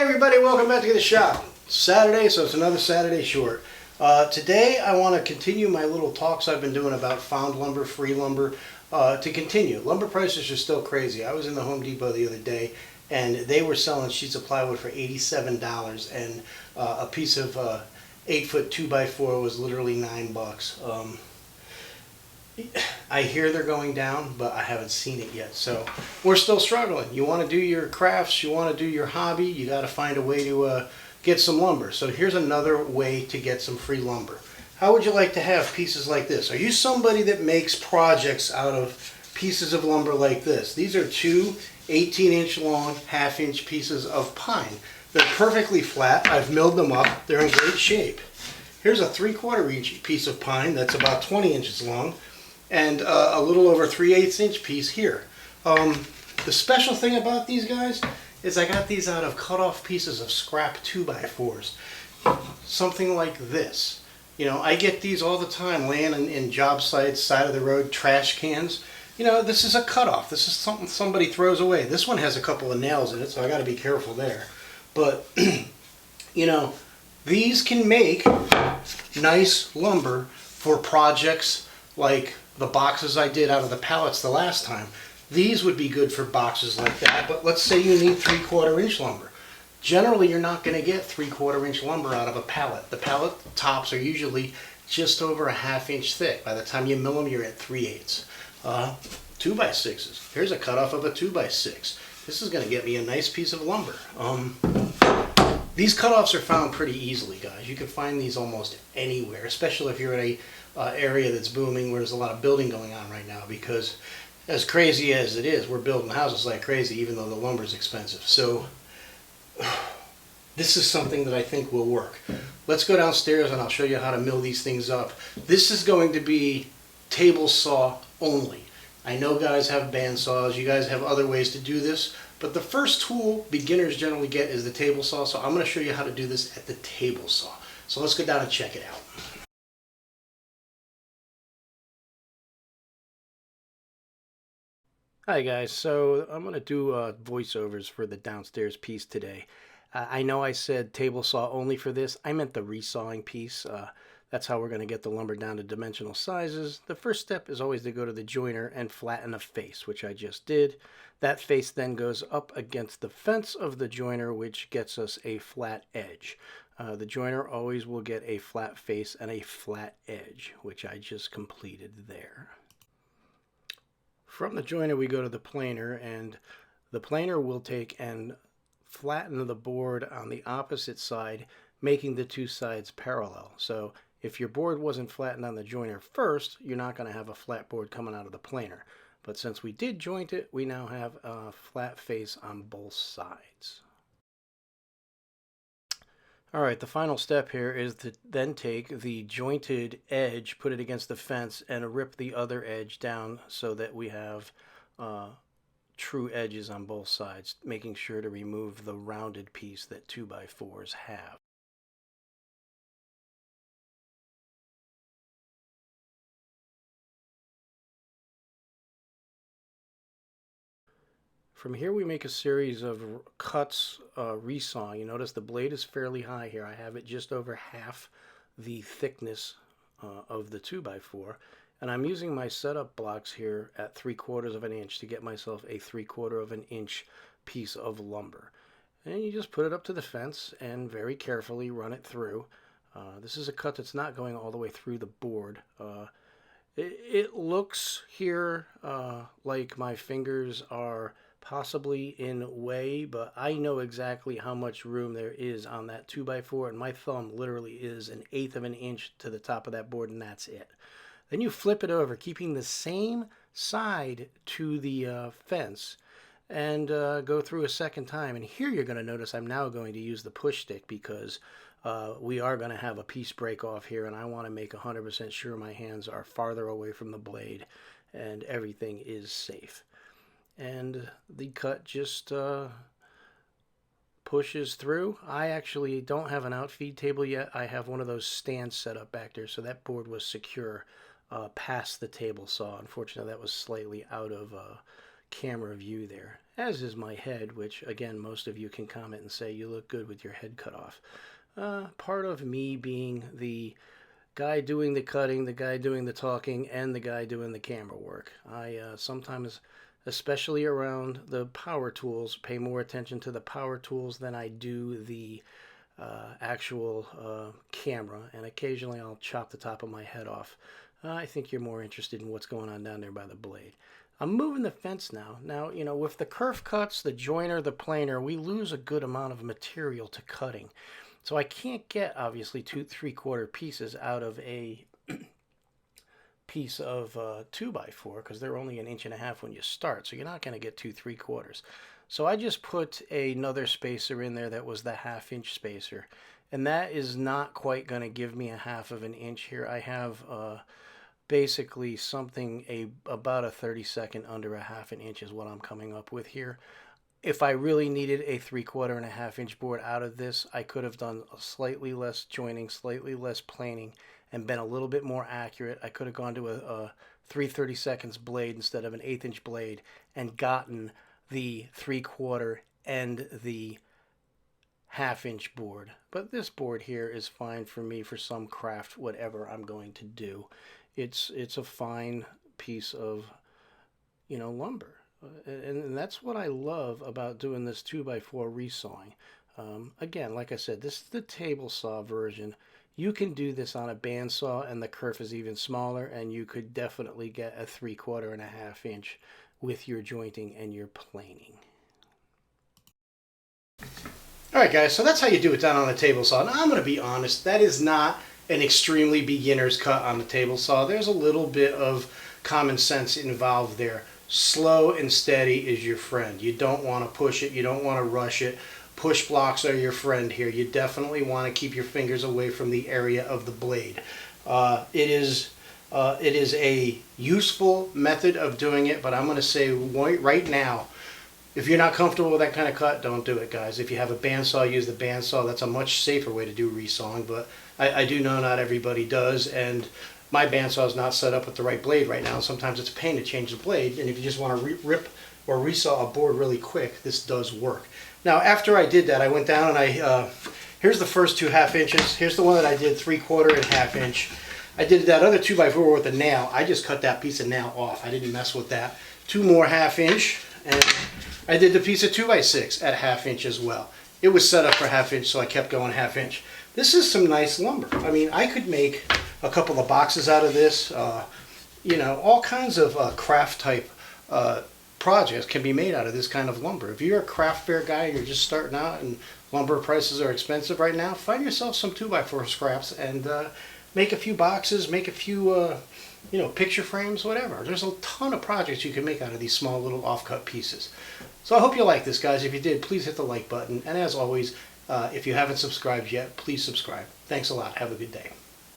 everybody, welcome back to the shop. Saturday, so it's another Saturday short. Today I want to continue my little talks I've been doing about found lumber, free lumber, to continue. Lumber prices are still crazy. I was in the Home Depot the other day and they were selling sheets of plywood for $87 and a piece of 8-foot 2x4 was literally $9. I hear they're going down, but I haven't seen it yet. So we're still struggling. You want to do your crafts, you want to do your hobby, you got to find a way to get some lumber. So here's another way to get some free lumber. How would you like to have pieces like this? Are you somebody that makes projects out of pieces of lumber like this? These are two 18-inch long, half-inch pieces of pine. They're perfectly flat. I've milled them up. They're in great shape. Here's a 3/4 inch piece of pine that's about 20 inches long. And a little over 3/8 inch piece here. The special thing about these guys is I got these out of cut off pieces of scrap 2x4s. Something like this. You know, I get these all the time laying in job sites, side of the road, trash cans. You know, this is a cutoff. This is something somebody throws away. This one has a couple of nails in it, so I got to be careful there. But, you know, these can make nice lumber for projects like the boxes I did out of the pallets the last time. These would be good for boxes like that, but let's say you need 3/4 inch lumber. Generally, you're not going to get 3/4 inch lumber out of a pallet. The pallet tops are usually just over a 1/2 inch thick. By the time you mill them, you're at 3/8. 2x6s. Here's a cutoff of a 2x6. This is going to get me a nice piece of lumber. These cutoffs are found pretty easily, guys. You can find these almost anywhere, especially if you're in a area that's booming where there's a lot of building going on right now, because as crazy as it is, we're building houses like crazy even though the lumber is expensive. So this is something that I think will work. Let's go downstairs and I'll show you how to mill these things up. This is going to be table saw only. I know guys have bandsaws, you guys have other ways to do this, but the first tool beginners generally get is the table saw, so I'm going to show you how to do this at the table saw. So let's go down and check it out. Hi guys, so I'm going to do voiceovers for the downstairs piece today. I know I said table saw only for this. I meant the resawing piece. That's how we're going to get the lumber down to dimensional sizes. The first step is always to go to the joiner and flatten a face, which I just did. That face then goes up against the fence of the joiner, which gets us a flat edge. The joiner always will get a flat face and a flat edge, which I just completed there. From the joiner we go to the planer, and the planer will take and flatten the board on the opposite side, making the two sides parallel. So if your board wasn't flattened on the joiner first, you're not going to have a flat board coming out of the planer. But since we did joint it, we now have a flat face on both sides. Alright, the final step here is to then take the jointed edge, put it against the fence, and rip the other edge down so that we have true edges on both sides, making sure to remove the rounded piece that 2x4s have. From here we make a series of cuts, resaw. You notice the blade is fairly high here. I have it just over half the thickness of the 2x4, and I'm using my setup blocks here at 3/4 of an inch to get myself a 3/4 of an inch piece of lumber. And you just put it up to the fence and very carefully run it through. This is a cut that's not going all the way through the board. It looks here like my fingers are possibly in way, but I know exactly how much room there is on that 2x4, and my thumb literally is 1/8 of an inch to the top of that board, and that's it. Then you flip it over, keeping the same side to the fence, and go through a second time. And here you're going to notice I'm now going to use the push stick because we are going to have a piece break off here, and I want to make 100% sure my hands are farther away from the blade and everything is safe. And the cut just pushes through. I actually don't have an outfeed table yet. I have one of those stands set up back there, so that board was secure past the table saw. Unfortunately, that was slightly out of camera view there. as is my head, which again, most of you can comment and say you look good with your head cut off. Part of me being the guy doing the cutting, the guy doing the talking, and the guy doing the camera work. I sometimes, especially around the power tools, pay more attention to the power tools than I do the actual camera, and occasionally I'll chop the top of my head off. I think you're more interested in what's going on down there by the blade. I'm moving the fence now. Now, you know, with the kerf cuts, the joiner, the planer, we lose a good amount of material to cutting. So I can't get, obviously, 2 3/4 pieces out of a piece of 2x4 because they're only 1.5 inches when you start. So you're not going to get 2 3/4. So I just put another spacer in there that was the 1/2 inch spacer. And that is not quite going to give me a 1/2 inch here. I have basically something about a 32nd under a 1/2 inch is what I'm coming up with here. If I really needed a 3/4 and a 1/2 inch board out of this, I could have done slightly less joining, slightly less planing, and been a little bit more accurate. I could have gone to a 3/32 blade instead of an 1/8 inch blade and gotten the 3/4 and the 1/2 inch board. But this board here is fine for me for some craft, whatever I'm going to do. It's a fine piece of, you know, lumber. And that's what I love about doing this 2x4 resawing. Again, like I said, this is the table saw version. You can do this on a bandsaw and the kerf is even smaller, and you could definitely get a 3/4 and a 1/2 inch with your jointing and your planing. Alright guys, so that's how you do it down on a table saw. Now I'm going to be honest, that is not an extremely beginner's cut on the table saw. There's a little bit of common sense involved there. Slow and steady is your friend. You don't want to push it, you don't want to rush it. Push blocks are your friend here. You definitely want to keep your fingers away from the area of the blade. It is a useful method of doing it, but I'm going to say right now, if you're not comfortable with that kind of cut, don't do it, guys. If you have a bandsaw, use the bandsaw. That's a much safer way to do resawing, but I do know not everybody does, and my bandsaw is not set up with the right blade right now. Sometimes it's a pain to change the blade, and if you just want to rip or resaw a board really quick, this does work. Now, after I did that, I went down and here's the first 2 1/2 inches. Here's the one that I did 3/4 and 1/2 inch. I did that other 2x4 with a nail. I just cut that piece of nail off. I didn't mess with that. 2 more 1/2 inch, and I did the piece of 2x6 at 1/2 inch as well. It was set up for 1/2 inch, so I kept going 1/2 inch. This is some nice lumber. I mean, I could make a couple of boxes out of this. You know, all kinds of craft type projects can be made out of this kind of lumber. If you're a craft fair guy and you're just starting out and lumber prices are expensive right now, find yourself some 2x4 scraps and make a few boxes, make a few you know, picture frames, whatever. There's a ton of projects you can make out of these small little offcut pieces. So I hope you like this, guys. If you did, please hit the like button. And as always, if you haven't subscribed yet, please subscribe. Thanks a lot. Have a good day.